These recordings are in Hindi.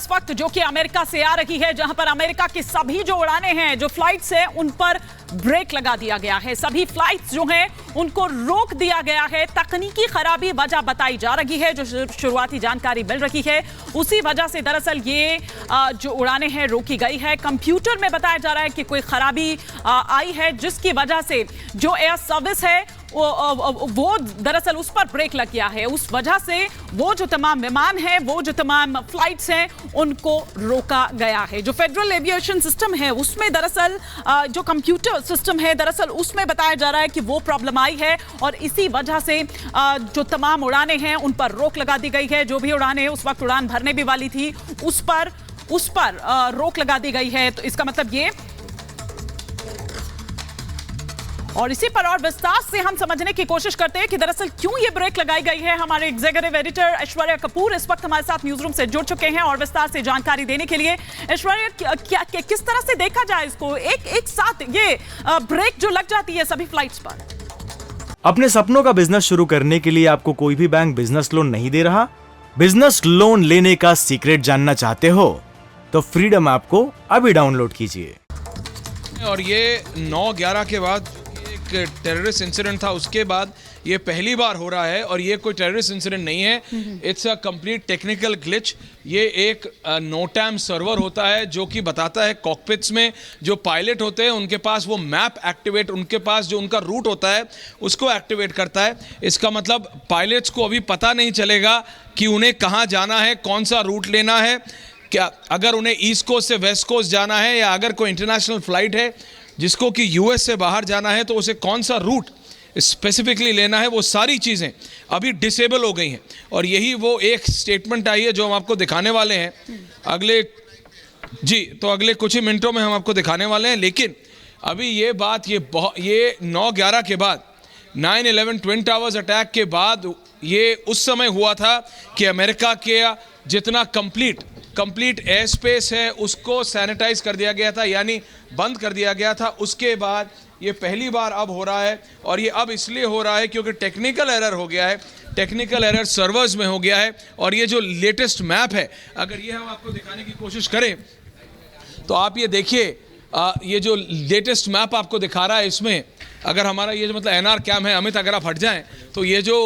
इस वक्त जो कि अमेरिका से आ रही है, जहां पर अमेरिका की सभी जो उड़ानें हैं, जो फ्लाइट्स हैं, उन पर ब्रेक लगा दिया गया है। सभी फ्लाइट्स जो हैं उनको रोक दिया गया है। तकनीकी खराबी वजह बताई जा रही है, जो शुरुआती जानकारी मिल रही है उसी वजह से दरअसल ये जो उड़ानें हैं रोकी गई है। कंप्यूटर में बताया जा रहा है कि कोई खराबी आई है, जिसकी वजह से जो एयर सर्विस है वो दरअसल उस पर ब्रेक लग गया है। उस वजह से वो जो तमाम विमान हैं, वो जो तमाम फ्लाइट्स हैं, उनको रोका गया है। जो फेडरल एविएशन सिस्टम है उसमें दरअसल जो कंप्यूटर सिस्टम है, दरअसल उसमें बताया जा रहा है कि वो प्रॉब्लम आई है और इसी वजह से जो तमाम उड़ानें हैं उन पर रोक लगा दी गई है। जो भी उड़ानें उस वक्त उड़ान भरने भी वाली थी उस पर रोक लगा दी गई है। तो इसका मतलब ये, और इसी पर और विस्तार से हम समझने की कोशिश करते हैं कि दरअसल क्यों ये ब्रेक लगाई गई है। हमारे एग्जीक्यूटिव एडिटर ऐश्वर्या कपूर इस वक्त हमारे साथ न्यूज रूम से जुड़ चुके हैं और विस्तार से जानकारी देने के लिए। ऐश्वर्या, क्या किस तरह से देखा जाए इसको, एक साथ ये ब्रेक जो लग जाती है सभी फ्लाइट्स पर? अपने सपनों का बिजनेस शुरू करने के लिए आपको कोई भी बैंक बिजनेस लोन नहीं दे रहा? बिजनेस लोन लेने का सीक्रेट जानना चाहते हो तो फ्रीडम ऐप को अभी डाउनलोड कीजिए। और ये 9/11 के बाद एक टेररिस्ट इंसिडेंट था, उसके बाद ये पहली बार हो रहा है और ये कोई टेररिस्ट इंसिडेंट नहीं है। It's a complete technical glitch. ये एक नोटैम सर्वर होता है जो कि बताता है कॉकपिट्स में जो पायलट होते हैं उनके पास वो मैप एक्टिवेट, उनके पास जो उनका रूट होता है उसको एक्टिवेट करता है। इसका मतलब पायलट्स को अभी पता नहीं चलेगा कि उन्हें कहाँ जाना है, कौन सा रूट लेना है, क्या अगर उन्हें ईस्ट कोस्ट से वेस्ट कोस्ट जाना है या अगर कोई इंटरनेशनल फ्लाइट है जिसको कि यूएस से बाहर जाना है तो उसे कौन सा रूट स्पेसिफिकली लेना है, वो सारी चीज़ें अभी डिसेबल हो गई हैं। और यही वो एक स्टेटमेंट आई है जो हम आपको दिखाने वाले हैं अगले कुछ ही मिनटों में हम आपको दिखाने वाले हैं। लेकिन अभी ये बात ये 9/11 के बाद 9/11 ट्विन टावर्स अटैक के बाद ये उस समय हुआ था कि अमेरिका के जितना कंप्लीट एयर स्पेस है उसको सैनिटाइज कर दिया गया था, यानी बंद कर दिया गया था। उसके बाद ये पहली बार अब हो रहा है और ये अब इसलिए हो रहा है क्योंकि टेक्निकल एरर हो गया है, टेक्निकल एरर सर्वर्स में हो गया है। और ये जो लेटेस्ट मैप है, अगर ये हम आपको दिखाने की कोशिश करें तो आप ये देखिए, ये जो लेटेस्ट मैप आपको दिखा रहा है इसमें अगर हमारा ये जो मतलब एनआर कैम है, अमित अगर आप हट जाएं तो ये जो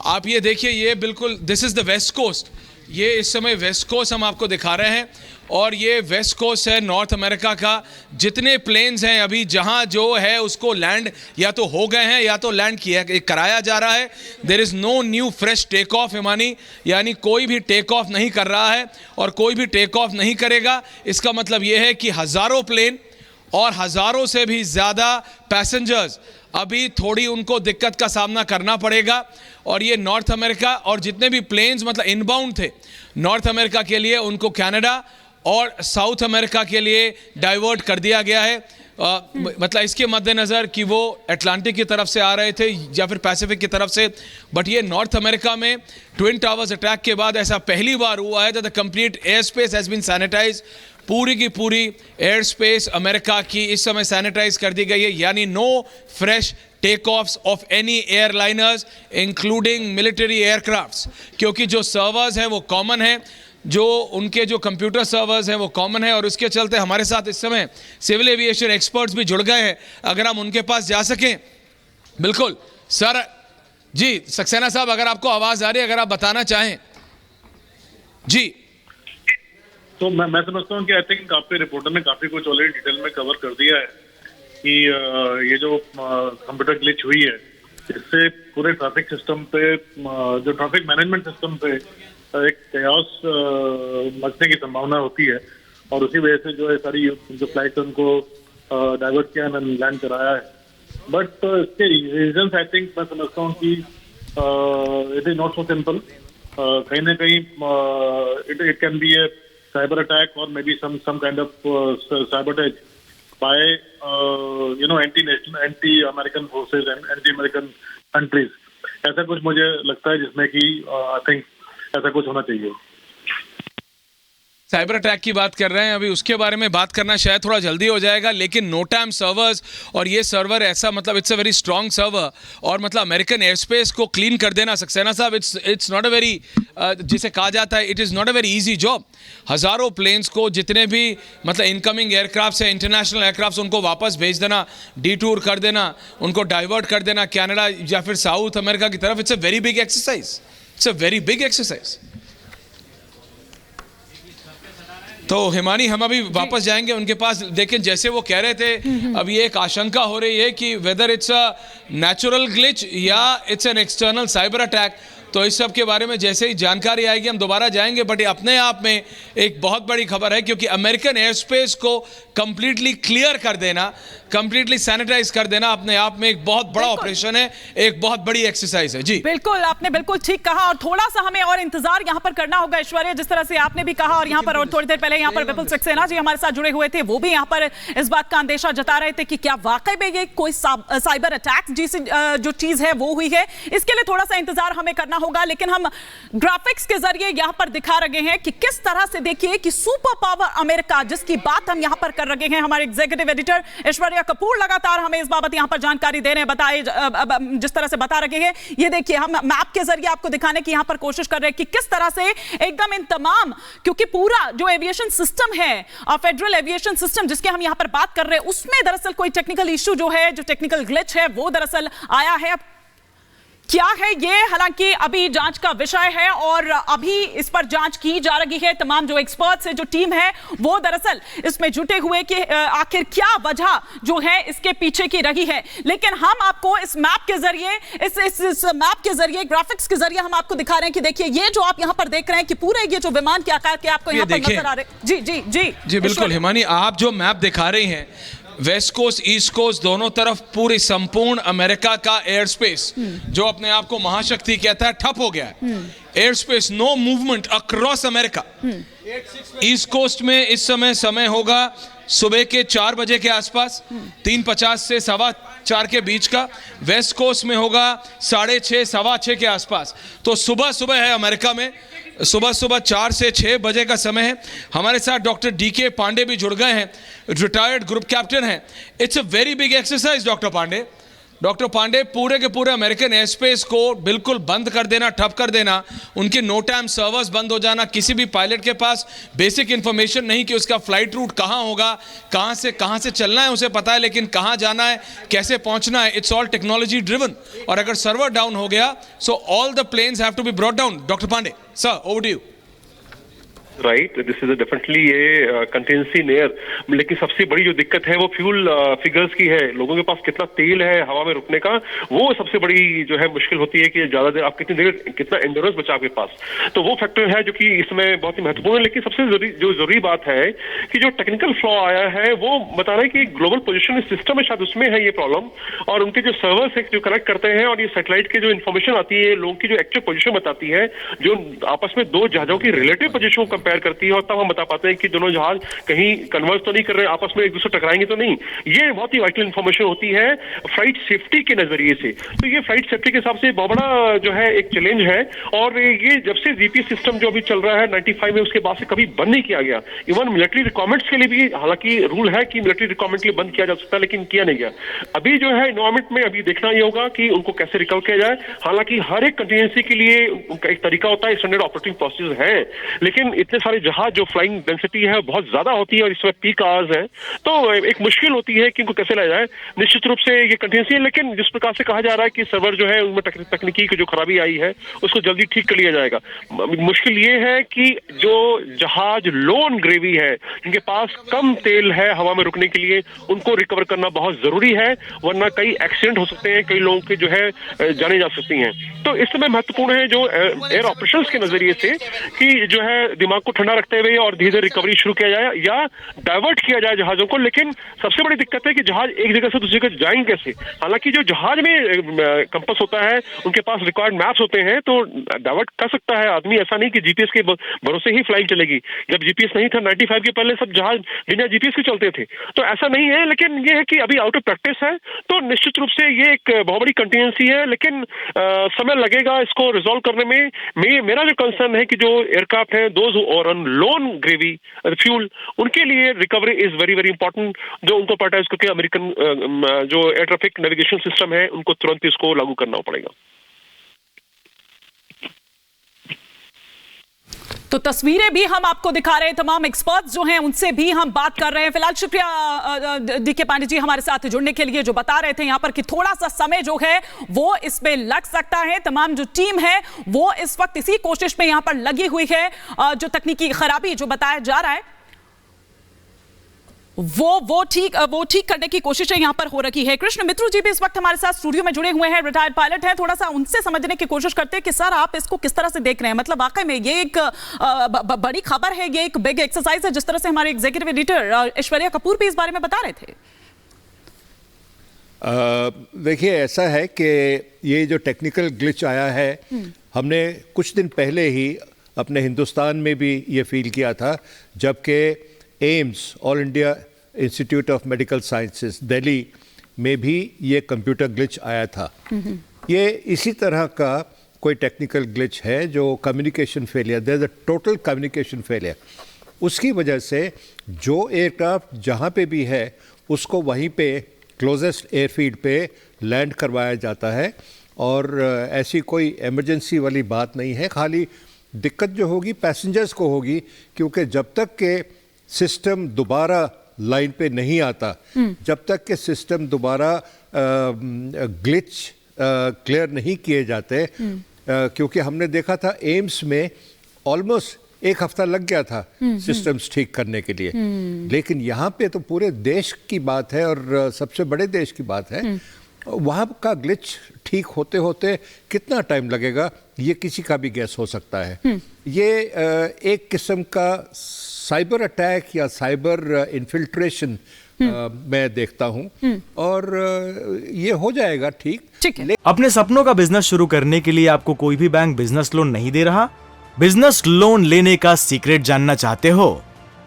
आप ये देखिए, ये बिल्कुल this is the west coast. ये इस समय वेस्ट कोस्ट हम आपको दिखा रहे हैं और ये वेस्ट कोस्ट है नॉर्थ अमेरिका का। जितने प्लेन्स हैं अभी जहां जो है उसको लैंड या तो हो गए हैं या तो लैंड कराया जा रहा है। There is no new fresh take off हिमानी, यानी कोई भी टेक ऑफ नहीं कर रहा है और कोई भी टेक ऑफ नहीं करेगा। इसका मतलब ये है कि हज़ारों प्लेन और हज़ारों से भी ज़्यादा पैसेंजर्स अभी थोड़ी उनको दिक्कत का सामना करना पड़ेगा। और ये नॉर्थ अमेरिका और जितने भी प्लेन्स मतलब इनबाउंड थे नॉर्थ अमेरिका के लिए, उनको कनाडा और साउथ अमेरिका के लिए डाइवर्ट कर दिया गया है। मतलब इसके मद्देनज़र कि वो अटलांटिक की तरफ से आ रहे थे या फिर पैसिफिक की तरफ से। बट ये नॉर्थ अमेरिका में ट्विन टावर्स अटैक के बाद ऐसा पहली बार हुआ है the complete air space has been sanitize. पूरी की पूरी एयर स्पेस अमेरिका की इस समय सैनिटाइज कर दी गई है, यानी no fresh take offs of any airliners including military aircrafts, क्योंकि जो सर्वर्स हैं वो कॉमन है, जो उनके जो कंप्यूटर सर्वर्स हैं वो कॉमन है। और उसके चलते हमारे साथ इस समय सिविल एविएशन एक्सपर्ट्स भी जुड़ गए हैं, अगर हम उनके पास जा सकें। बिल्कुल सर जी, सक्सेना साहब अगर आपको आवाज़ आ रही है, अगर आप बताना चाहें जी। तो मैं समझता हूँ कि आई थिंक आपके रिपोर्टर ने काफी कुछ ऑलरेडी डिटेल में कवर कर दिया है कि ये जो कंप्यूटर ग्लिच हुई है इससे पूरे ट्रैफिक सिस्टम पे, जो ट्रैफिक मैनेजमेंट सिस्टम पे एक chaos मचने की संभावना होती है और उसी वजह से जो है सारी जो फ्लाइट उनको डाइवर्ट किया एंड लैंड कराया है। बट इसके रीजंस आई थिंक मैं समझता हूँ कि it is not so simple. कहीं ना कहीं it can be A cyber attack or maybe some kind of sabotage by anti-American forces and anti-American countries। ऐसा कुछ मुझे लगता है जिसमें कि आई थिंक ऐसा कुछ होना चाहिए। साइबर अटैक की बात कर रहे हैं, अभी उसके बारे में बात करना शायद थोड़ा जल्दी हो जाएगा, लेकिन नोटैम सर्वर्स, और ये सर्वर ऐसा मतलब it's a very strong server, और मतलब अमेरिकन एयर स्पेस को क्लीन कर देना सक्सेना साहब, इट्स नॉट अ वेरी, जिसे कहा जाता है, it is not a very easy job. हज़ारों प्लेन्स को, जितने भी मतलब इनकमिंग एयरक्राफ्ट है, इंटरनेशनल एयरक्राफ्ट, उनको वापस भेज देना, डिटूर कर देना, उनको डाइवर्ट कर देना कनाडा या फिर साउथ अमेरिका की तरफ। It's a very big exercise, it's a very big exercise. तो हिमानी, हम अभी वापस जाएंगे उनके पास। लेकिन जैसे वो कह रहे थे, अब ये एक आशंका हो रही है कि whether it's a natural glitch या it's an external cyber attack. तो इस सब के बारे में जैसे ही जानकारी आएगी हम दोबारा जाएंगे, बट ये अपने आप में एक बहुत बड़ी खबर है, क्योंकि अमेरिकन एयर स्पेस को कंप्लीटली क्लियर कर देना, कंप्लीटली सैनिटाइज कर देना अपने आप में एक बहुत बड़ा ऑपरेशन है, एक बहुत बड़ी एक्सरसाइज है। जी बिल्कुल, आपने बिल्कुल ठीक कहा, और थोड़ा सा हमें और इंतजार यहाँ पर करना होगा ऐश्वर्या, जिस तरह से आपने भी कहा। और यहाँ पर और थोड़ी देर पहले यहाँ पर विपुल सक्सेना जी हमारे साथ जुड़े हुए थे, वो भी यहाँ पर इस बात का अंदेशा जता रहे थे कि क्या वाकई में ये कोई साइबर अटैक जैसी जो चीज है वो हुई है। इसके लिए थोड़ा सा इंतजार हमें करना होगा, लेकिन हम ग्राफिक्स के जरिए यहां पर दिखा रहे हैं कि किस तरह से, देखिए कि सुपर पावर अमेरिका, जिसकी बात हम यहां पर कर रहे हैं, हमारे एग्जीक्यूटिव एडिटर ऐश्वर्या कपूर लगातार हमें इस बाबत यहां पर जानकारी दे रहे हैं, बताए जिस तरह से बता रहे हैं। ये देखिए, हम मैप के जरिए आपको दिखाने की यहां पर कोशिश कर रहे हैं कि किस तरह से एकदम इन तमाम, क्योंकि पूरा जो एविएशन सिस्टम है, फेडरल एविएशन सिस्टम जिसके हम यहां पर बात कर रहे हैं, उसमें दरअसल कोई टेक्निकल इश्यू जो है, जो टेक्निकल ग्लिच है, वो दरअसल आया है। क्या है ये, हालांकि अभी जांच का विषय है और अभी इस पर जांच की जा रही है। तमाम जो एक्सपर्ट्स है, जो टीम है, वो दरअसल इसमें जुटे हुए कि आखिर क्या वजह जो है इसके पीछे की रही है। लेकिन हम आपको इस मैप के जरिए, इस मैप के जरिए, ग्राफिक्स के जरिए हम आपको दिखा रहे हैं कि देखिए, ये जो आप यहां पर देख रहे हैं कि पूरे ये जो विमान के आकार के आपको यहां पर नजर आ रहे हैं। जी जी जी जी बिल्कुल हिमानी, आप जो मैप दिखा रही हैं, वेस्ट कोस्ट ईस्ट कोस्ट दोनों तरफ पूरी संपूर्ण अमेरिका का एयर स्पेस, जो अपने आप को महाशक्ति कहता है, ठप हो गया है। Air space, no movement across America. East coast में इस समय होगा सुबह के 4 बजे के आसपास, 3:50 से 4:15 के बीच का। वेस्ट कोस्ट में होगा 6:30 6:15 के आसपास। तो सुबह है अमेरिका में, सुबह 4 से 6 बजे का समय है। हमारे साथ डॉक्टर DK पांडे भी जुड़ गए हैं, रिटायर्ड ग्रुप कैप्टन हैं। It's a very big exercise doctor Pandey, पूरे के पूरे अमेरिकन एयर स्पेस को बिल्कुल बंद कर देना, ठप कर देना, उनके नो टाइम सर्वर्स बंद हो जाना, किसी भी पायलट के पास बेसिक इंफॉर्मेशन नहीं कि उसका फ्लाइट रूट कहाँ होगा, कहाँ से चलना है उसे पता है, लेकिन कहाँ जाना है, कैसे पहुंचना है, इट्स ऑल टेक्नोलॉजी ड्रिवन। और अगर सर्वर डाउन हो गया, so all the planes have to be brought down. Doctor Pandey sir, over to you. Right, this is definitely ये कंटिजेंसी इन एयर। लेकिन सबसे बड़ी जो दिक्कत है वो फ्यूल फिगर्स की है। लोगों के पास कितना तेल है हवा में रुकने का, वो सबसे बड़ी जो है मुश्किल होती है कि ज्यादा देर आप कितना एंडोरेंस बचा आपके पास। तो वो फैक्टर है जो कि इसमें बहुत ही महत्वपूर्ण है। लेकिन सबसे जरूरी बात है कि जो टेक्निकल फ्लॉ आया है वो बता रहा है कि ग्लोबल पोजिशन सिस्टम है, शायद उसमें है ये प्रॉब्लम। और उनके जो सर्वर्स है जो कनेक्ट करते हैं, और ये सैटेलाइट की जो इन्फॉर्मेशन आती है, लोगों की जो एक्चुअल पोजिशन बताती है, जो आपस में दो जहाजों की रिलेटिव पोजिशन को कंपेयर करती है, और तब हम बता पाते हैं कि दोनों जहाज कहीं कन्वर्ज तो नहीं कर रहे, आपस में एक दूसरे टकराएंगे तो नहीं। ये बहुत ही वाइटल इन्फॉर्मेशन होती है फ्लाइट सेफ्टी के नजरिए से। तो ये फ्लाइट सेफ्टी के हिसाब से बहुत बड़ा जो है एक चैलेंज है। और ये जब से जीपीएस सिस्टम जो अभी चल रहा है 95 में, उसके बाद से कभी बंद नहीं किया गया। इवन मिलिट्री रिक्वायरमेंट्स के लिए भी हालांकि रूल है कि मिलिट्री रिक्वायरमेंट के लिए बंद किया जा सकता है, लेकिन किया नहीं गया। अभी जो है एनवायरमेंट में अभी देखना ये होगा कि उनको कैसे रिकवर किया जाए। हालांकि हर एक कंटिजेंसी के लिए उनका एक तरीका होता है, स्टैंडर्ड ऑपरेटिंग प्रोसीजर है, लेकिन इतने सारे जहाज जो फ्लाइंग डेंसिटी है बहुत ज्यादा होती है और इसमें पीक आवर्स है, तो एक मुश्किल होती है कि इनको कैसे लाया जाए। निश्चित रूप से ये कंटिजेंसी है, लेकिन जिस प्रकार से कहा जा रहा है कि सर्वर जो है उनमें तकनीकी की जो खराबी आई है उसको जल्दी ठीक कर लिया जाएगा। मुश्किल ये है कि जो जहाज लो ऑन ग्रेवी है, जिनके पास कम तेल है हवा में रुकने के लिए, उनको रिकवर करना बहुत जरूरी है, वरना कई एक्सीडेंट हो सकते हैं, कई लोगों के जो है जाने जा सकती हैं। तो इस समय महत्वपूर्ण है जो एयर ऑपरेशंस के नजरिए से कि जो है दिमाग को ठंडा रखते हुए और धीरे धीरे रिकवरी शुरू किया जाए या डाइवर्ट किया जाए जहाजों को। लेकिन सबसे बड़ी दिक्कत है कि जहाज एक जगह से दूसरी जगह जाएंगे कैसे। हालांकि जो जहाज में कंपास होता है, उनके पास रिक्वायर्ड मैप्स होते हैं, तो डाइवर्ट कर सकता है आदमी। ऐसा नहीं कि जीपीएस के भरोसे ही फ्लाइट चलेगी। जब जीपीएस नहीं था 95 के पहले सब जहाज बिना जीपीएस के चलते थे, तो ऐसा नहीं है। लेकिन ये है कि अभी आउट ऑफ प्रैक्टिस है, तो निश्चित रूप से ये एक बहुत बड़ी कंटिजेंसी है, लेकिन समय लगेगा इसको रिजॉल्व करने में। मेरा जो कंसर्न है कि जो एयरक्राफ्ट है, दोज हु और ऑन लोन ग्रेवी फ्यूल, उनके लिए recovery is very very important. जो उनको पता है क्योंकि अमेरिकन जो एयर ट्रैफिक नेविगेशन सिस्टम है उनको तुरंत इसको लागू करना पड़ेगा। तो तस्वीरें भी हम आपको दिखा रहे हैं, तमाम एक्सपर्ट्स जो हैं उनसे भी हम बात कर रहे हैं। फिलहाल शुक्रिया डीके पांडे जी हमारे साथ जुड़ने के लिए, जो बता रहे थे यहाँ पर कि थोड़ा सा समय जो है वो इसमें लग सकता है। तमाम जो टीम है वो इस वक्त इसी कोशिश में यहाँ पर लगी हुई है। जो तकनीकी खराबी जो बताया जा रहा है वो ठीक करने की कोशिशें यहां पर हो रही है। कृष्ण मित्रू जी भी इस वक्त हमारे साथ स्टूडियो में जुड़े हुए हैं, रिटायर्ड पायलट हैं। थोड़ा सा उनसे समझने की कोशिश करते हैं कि सर आप इसको किस तरह से देख रहे हैं। मतलब वाकई में ये एक बड़ी खबर है, ये एक बिग एक्सरसाइज है, जिस तरह से हमारे एग्जीक्यूटिव एडिटर ऐश्वर्या कपूर भी इस बारे में बता रहे थे। देखिए, ऐसा है कि ये जो टेक्निकल ग्लिच आया है, हमने कुछ दिन पहले ही अपने हिंदुस्तान में भी ये फील किया था, जबकि AIIMS all India institute of medical sciences Delhi में भी ये कंप्यूटर ग्लिच आया था। ये इसी तरह का कोई टेक्निकल ग्लिच है जो communication failure, there is a total communication failure. उसकी वजह से जो एयरक्राफ्ट जहाँ पे भी है उसको वहीं पे क्लोजेस्ट एयरफील्ड पे लैंड करवाया जाता है, और ऐसी कोई इमरजेंसी वाली बात नहीं है। खाली दिक्कत जो होगी पैसेंजर्स को होगी, क्योंकि जब तक के सिस्टम दोबारा लाइन पे नहीं आता, जब तक के सिस्टम दोबारा ग्लिच क्लियर नहीं किए जाते, क्योंकि हमने देखा था एम्स में ऑलमोस्ट 1 हफ्ता लग गया था सिस्टम्स ठीक करने के लिए, लेकिन यहाँ पे तो पूरे देश की बात है और सबसे बड़े देश की बात है। वहाँ का ग्लिच ठीक होते होते कितना टाइम लगेगा ये किसी का भी गैस हो सकता है। ये एक किस्म का साइबर अटैक या साइबर इन्फिल्ट्रेशन मैं देखता हूं, और ये हो जाएगा ठीक है। अपने सपनों का बिजनेस शुरू करने के लिए आपको कोई भी बैंक बिजनेस लोन नहीं दे रहा? बिजनेस लोन लेने का सीक्रेट जानना चाहते हो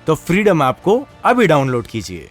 तो फ्रीडम ऐप को अभी डाउनलोड कीजिए।